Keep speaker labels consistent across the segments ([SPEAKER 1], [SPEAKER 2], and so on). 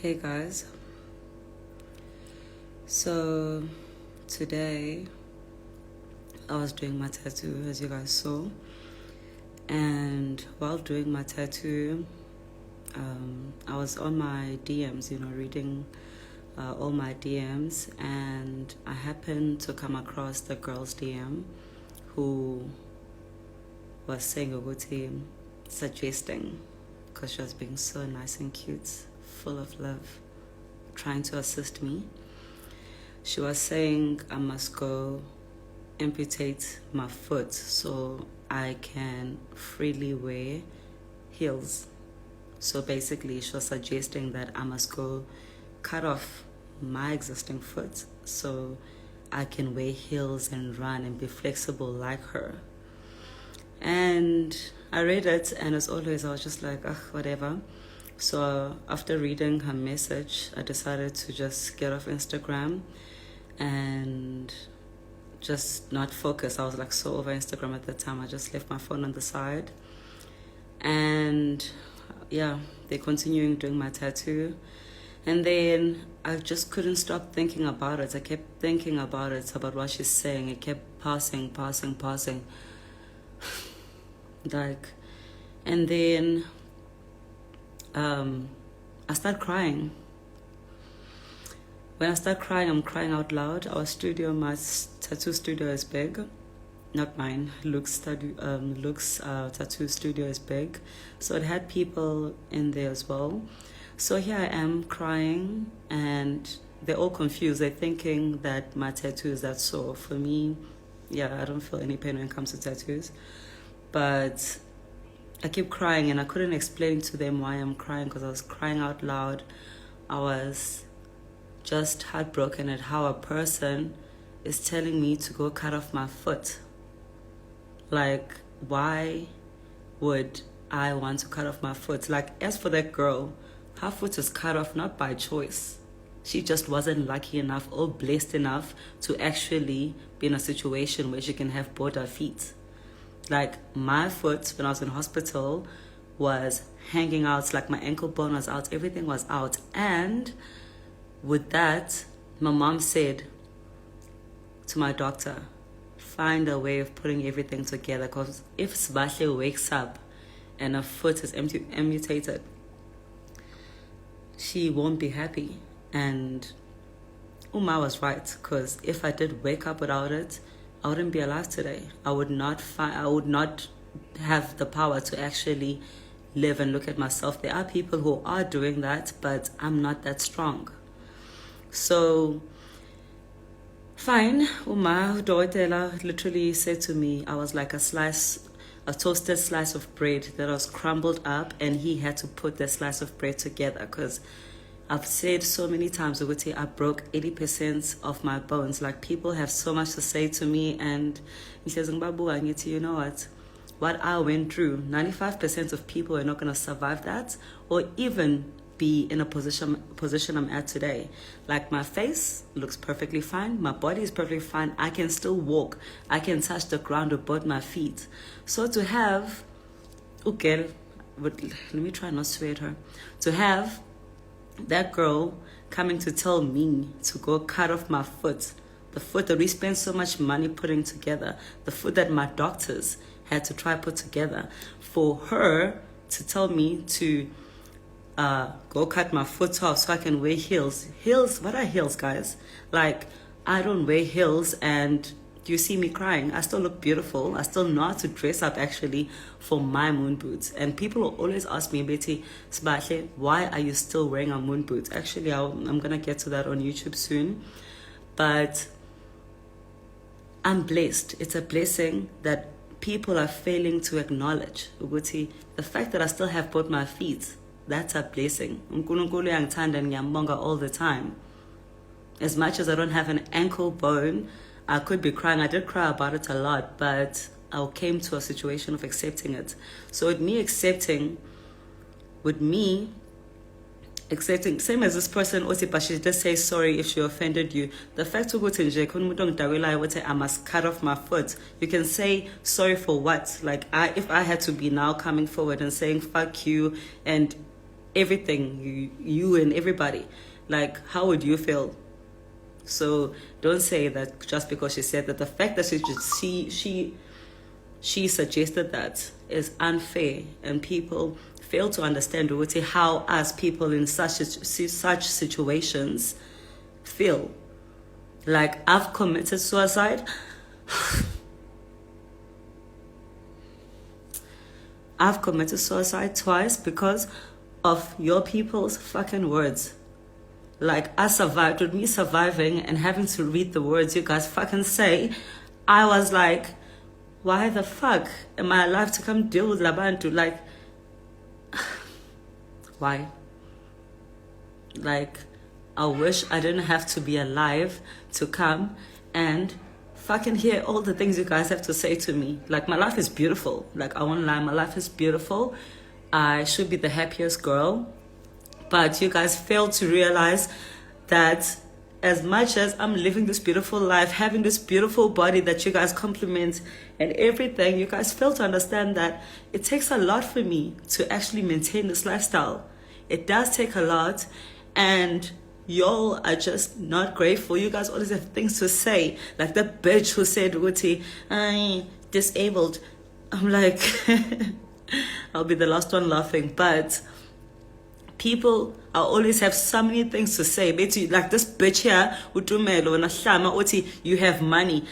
[SPEAKER 1] Hey guys, so today I was doing my tattoo as you guys saw, and while doing my tattoo, I was on my DMs, reading all my DMs, and I happened to come across the girl's DM who was saying Oguti, suggesting, because she was being so nice and cute, full of love, trying to assist me. She was saying I must go amputate my foot so I can freely wear heels. So basically, she was suggesting that I must go cut off my existing foot so I can wear heels and run and be flexible like her. And I read it, and as always, I was just like, ugh, whatever. So after reading her message, I decided to just get off Instagram and just not focus. I was like so over Instagram at the time. I just left my phone on the side. And yeah, they're continuing doing my tattoo. And then I just couldn't stop thinking about it. I kept thinking about it, about what she's saying. It kept passing. Like, and then I started crying. When I start crying, I'm crying out loud. Our studio, my tattoo studio is big. Not mine. Luke's tattoo studio is big. So it had people in there as well. So here I am crying, and they're all confused. They're thinking that my tattoo is that sore. For me, yeah, I don't feel any pain when it comes to tattoos. But I keep crying, and I couldn't explain to them why I'm crying, because I was crying out loud. I was just heartbroken at how a person is telling me to go cut off my foot. Like, why would I want to cut off my foot? Like, as for that girl, her foot was cut off not by choice. She just wasn't lucky enough or blessed enough to actually be in a situation where she can have both her feet. Like, my foot, when I was in hospital, was hanging out. Like, my ankle bone was out. Everything was out. And with that, my mom said to my doctor, find a way of putting everything together, because if Sbahle wakes up and her foot is amputated, she won't be happy. And Uma was right, because if I did wake up without it, I wouldn't be alive today. I would not have the power to actually live and look at myself. There are people who are doing that, but I'm not that strong. So, fine. Uma Doitela literally said to me, I was like a toasted slice of bread that was crumbled up, and he had to put the slice of bread together, because I've said so many times, I broke 80% of my bones. Like, people have so much to say to me, and he says, you know what I went through, 95% of people are not going to survive that, or even be in a position I'm at today. Like, my face looks perfectly fine, my body is perfectly fine, I can still walk, I can touch the ground with both my feet. So to have, okay, but let me try not to swear at her, to have that girl coming to tell me to go cut off my foot, the foot that we spent so much money putting together, the foot that my doctors had to try put together, for her to tell me to go cut my foot off so I can wear heels. Heels? What are heels, guys? Like, I don't wear heels, and you see me crying. I still look beautiful. I still know how to dress up, actually, for my moon boots. And people will always ask me, Betty, Sbahle, why are you still wearing a moon boot? Actually, I'm going to get to that on YouTube soon. But I'm blessed. It's a blessing that people are failing to acknowledge. Uguti, the fact that I still have both my feet, that's a blessing. uNkulunkulu uyangithanda and ngiyambonga all the time. As much as I don't have an ankle bone, I could be crying. I did cry about it a lot, but I came to a situation of accepting it. So with me accepting, same as this person, but she just say sorry if she offended you. The fact that I must cut off my foot, you can say sorry for what? Like, if I had to be now coming forward and saying fuck you and everything, you and everybody. Like, how would you feel? So don't say that just because she said that. The fact that she suggested that is unfair, and people fail to understand how us people in such situations feel. Like, I've committed suicide. I've committed suicide twice because of your people's fucking words. Like, I survived. With me surviving and having to read the words you guys fucking say, I was like, why the fuck am I alive to come deal with Labantu? Like, why? Like, I wish I didn't have to be alive to come and fucking hear all the things you guys have to say to me. Like, my life is beautiful. Like, I won't lie, my life is beautiful. I should be the happiest girl. But you guys fail to realize that as much as I'm living this beautiful life, having this beautiful body that you guys compliment and everything, you guys fail to understand that it takes a lot for me to actually maintain this lifestyle. It does take a lot, and y'all are just not grateful. You guys always have things to say. Like the bitch who said, Wuti, I'm disabled. I'm like, I'll be the last one laughing. But people always have so many things to say. Like this bitch here, you have money.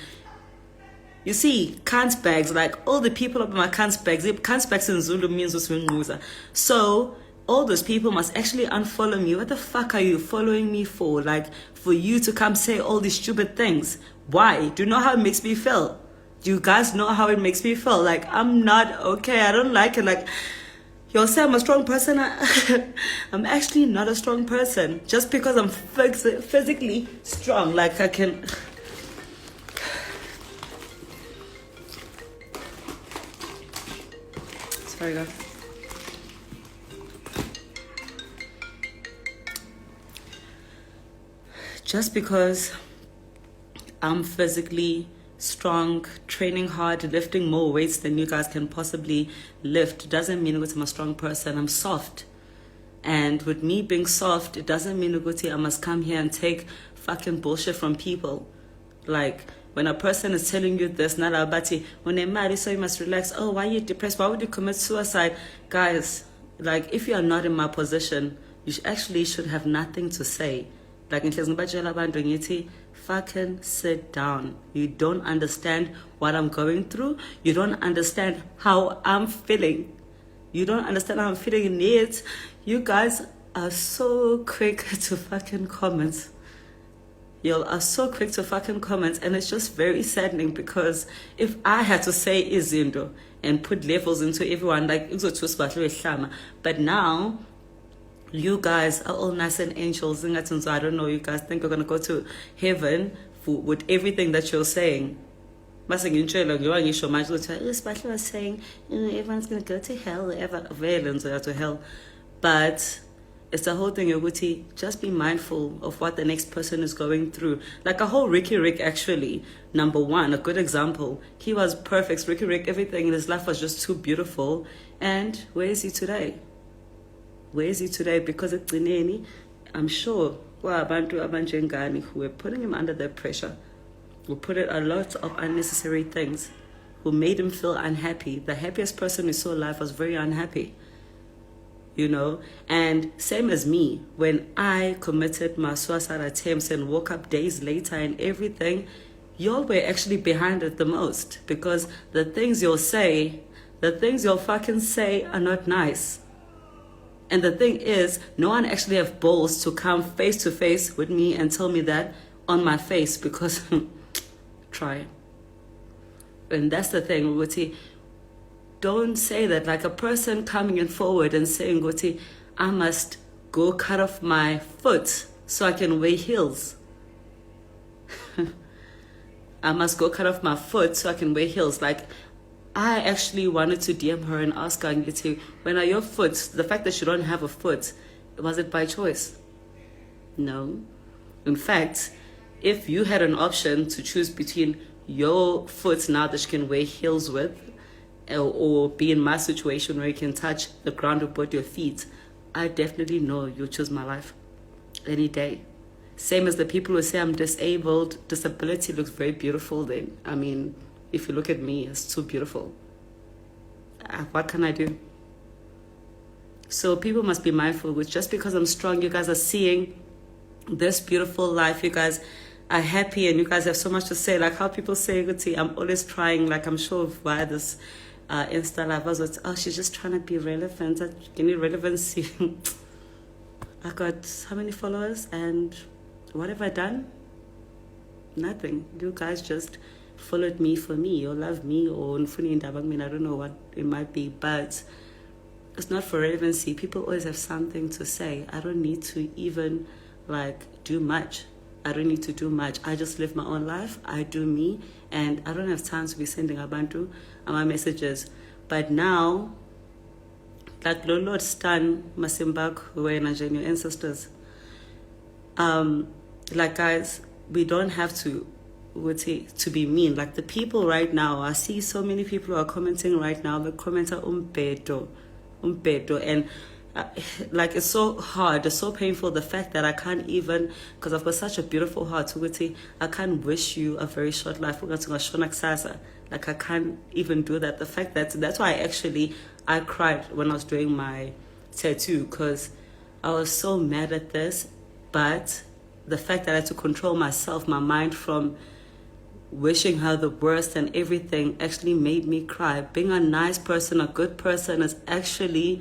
[SPEAKER 1] You see, cans bags, like all the people up in my cans bags in Zulu means Uswinguza. So all those people must actually unfollow me. What the fuck are you following me for? Like, for you to come say all these stupid things. Why? Do you know how it makes me feel? Do you guys know how it makes me feel? Like, I'm not okay. I don't like it. Like, you'll say I'm a strong person. I'm actually not a strong person. Just because I'm physically strong. Like, I can... Sorry, guys. Just because I'm physically strong, training hard, lifting more weights than you guys can possibly lift, doesn't mean I'm a strong person. I'm soft. And with me being soft, it doesn't mean I must come here and take fucking bullshit from people. Like, when a person is telling you this, not abati, when they're mad, so you must relax. Oh, why are you depressed? Why would you commit suicide? Guys, like, if you are not in my position, you actually should have nothing to say. Like, fucking sit down. You don't understand what I'm going through. You don't understand how I'm feeling. You don't understand how I'm feeling yet. You guys are so quick to fucking comment. Y'all are so quick to fucking comment, and it's just very saddening, because if I had to say izindo and put levels into everyone, like, but now you guys are all nice and angels. So I don't know, you guys think you're going to go to heaven with everything that you're saying. Sbahle was saying everyone's going to go to hell, to hell. But it's the whole thing, Yoguti, just be mindful of what the next person is going through. Like a whole Ricky Rick, actually, number one, a good example. He was perfect. Ricky Rick, everything in his life was just too beautiful. And where is he today? Where is he today? Because it's Zineni, I'm sure who were putting him under their pressure, who put in a lot of unnecessary things, who made him feel unhappy. The happiest person we saw alive was very unhappy, you know. And same as me, when I committed my suicide attempts and woke up days later and everything, y'all were actually behind it the most, because the things you'll fucking say are not nice. And the thing is, no one actually have balls to come face to face with me and tell me that on my face, because try. And that's the thing, Guti. Don't say that. Like a person coming in forward and saying, Guti, I must go cut off my foot so I can wear heels. I must go cut off my foot so I can wear heels. Like, I actually wanted to DM her and ask her, when are your foot, the fact that you don't have a foot, was it by choice? No. In fact, if you had an option to choose between your foot now that you can wear heels with, or be in my situation where you can touch the ground with both your feet, I definitely know you'll choose my life any day. Same as the people who say I'm disabled. Disability looks very beautiful then. I mean, if you look at me, it's too beautiful. What can I do? So people must be mindful with just because I'm strong, you guys are seeing this beautiful life. You guys are happy and you guys have so much to say. Like how people say, I'm always trying, like I'm sure via this Insta live, I was oh, she's just trying to be relevant. You need relevancy. I got how many followers and what have I done? Nothing. You guys just followed me for me or love me or I don't know what it might be, but it's not for relevancy. People always have something to say. I don't need to even do much. I don't need to do much. I just live my own life. I do me, and I don't have time to be sending abantu my messages. But now, like Lord Stan Masimbak, who were in your ancestors, guys, we don't have to be mean. Like the people right now, I see so many people who are commenting right now. The commenter umbedo, and it's so hard, it's so painful, the fact that I can't even, because I've got such a beautiful heart, I can't wish you a very short life. Like I can't even do that. The fact that's why I cried when I was doing my tattoo, because I was so mad at this. But the fact that I had to control myself, my mind, from wishing her the worst and everything actually made me cry. Being a nice person, a good person, is actually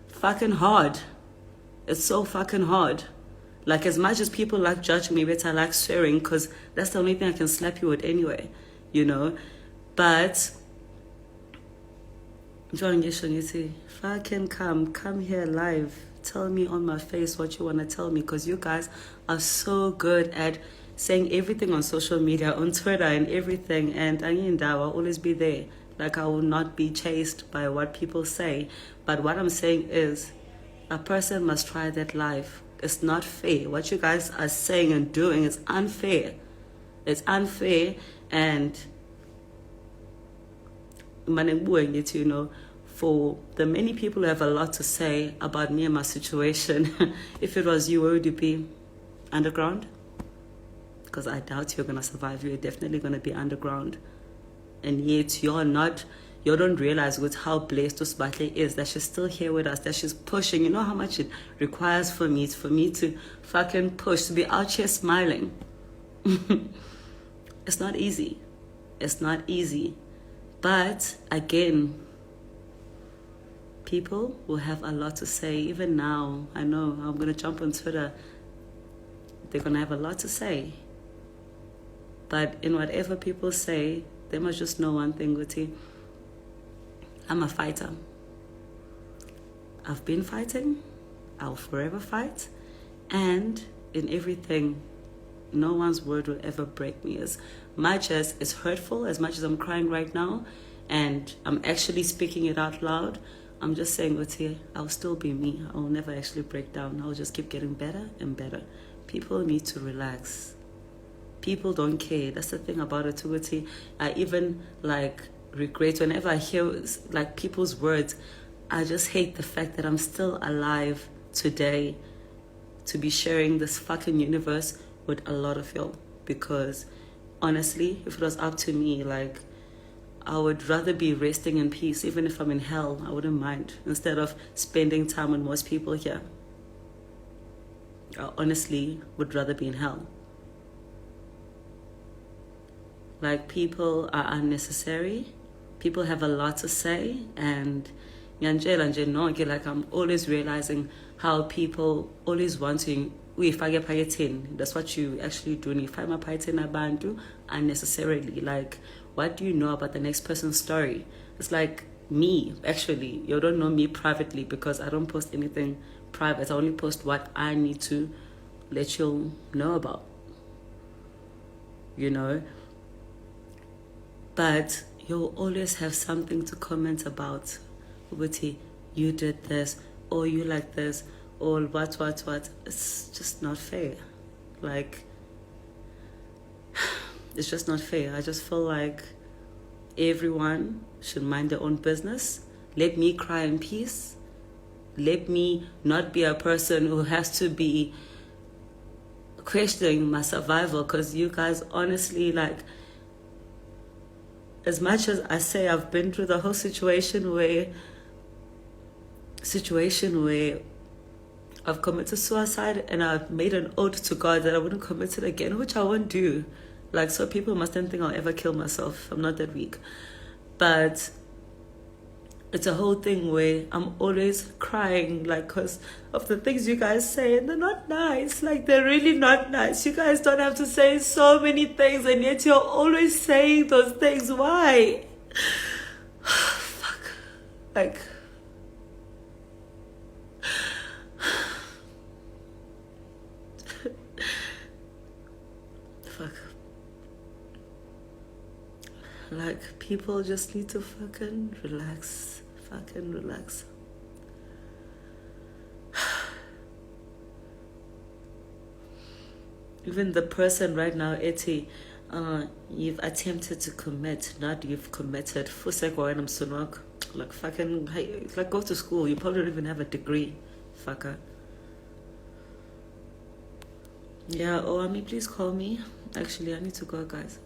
[SPEAKER 1] fucking hard. It's so fucking hard. Like, as much as people like judging me, but I like swearing, because that's the only thing I can slap you with anyway, you know. But fucking come here live. Tell me on my face what you want to tell me, because you guys are so good at saying everything on social media, on Twitter and everything, and I'll always be there. Like, I will not be chased by what people say. But what I'm saying is, a person must try that life. It's not fair. What you guys are saying and doing is unfair. It's unfair, and you know, for the many people who have a lot to say about me and my situation, if it was you, where would you be? Underground? Because I doubt you're going to survive. You're definitely going to be underground. And yet you don't realize with how blessed Sbahle is, that she's still here with us, that she's pushing. You know how much it requires for me to fucking push, to be out here smiling. It's not easy. It's not easy. But again, people will have a lot to say. Even now, I know I'm going to jump on Twitter. They're going to have a lot to say. But in whatever people say, they must just know one thing, Guti. I'm a fighter. I've been fighting. I'll forever fight. And in everything, no one's word will ever break me. As much as it's hurtful, as much as I'm crying right now, and I'm actually speaking it out loud, I'm just saying, Guti, I'll still be me. I'll never actually break down. I'll just keep getting better and better. People need to relax. People don't care. That's the thing about it, Guti. I even regret whenever I hear people's words. I just hate the fact that I'm still alive today to be sharing this fucking universe with a lot of y'all. Because honestly, if it was up to me, I would rather be resting in peace. Even if I'm in hell, I wouldn't mind, instead of spending time with most people here. I honestly would rather be in hell. People are unnecessary. People have a lot to say, and I'm always realizing how people always want to that's what you actually do. If I'm a abantu unnecessarily, what do you know about the next person's story? It's like me, actually. You don't know me privately, because I don't post anything private. I only post what I need to let you know about, you know. But you'll always have something to comment about. Witty, you did this, or you like this, or what. It's just not fair. It's just not fair. I just feel like everyone should mind their own business. Let me cry in peace. let me not be a person who has to be questioning my survival. Because you guys, honestly, like, as much as I say I've been through the whole situation where I've committed suicide and I've made an oath to God that I wouldn't commit it again, which I won't do. Like, so people mustn't think I'll ever kill myself. I'm not that weak. But it's a whole thing where I'm always crying, like, because of the things you guys say, and they're not nice. Like, they're really not nice. You guys don't have to say so many things, and yet you're always saying those things. Why? Fuck. Like, fuck. Like, people just need to fucking relax. Fucking relax. Even the person right now, Eti, you've attempted to commit, not you've committed. Like, fucking, hey, like, go to school. You probably don't even have a degree. Fucker. Yeah, oh, I mean, please call me. Actually, I need to go, guys.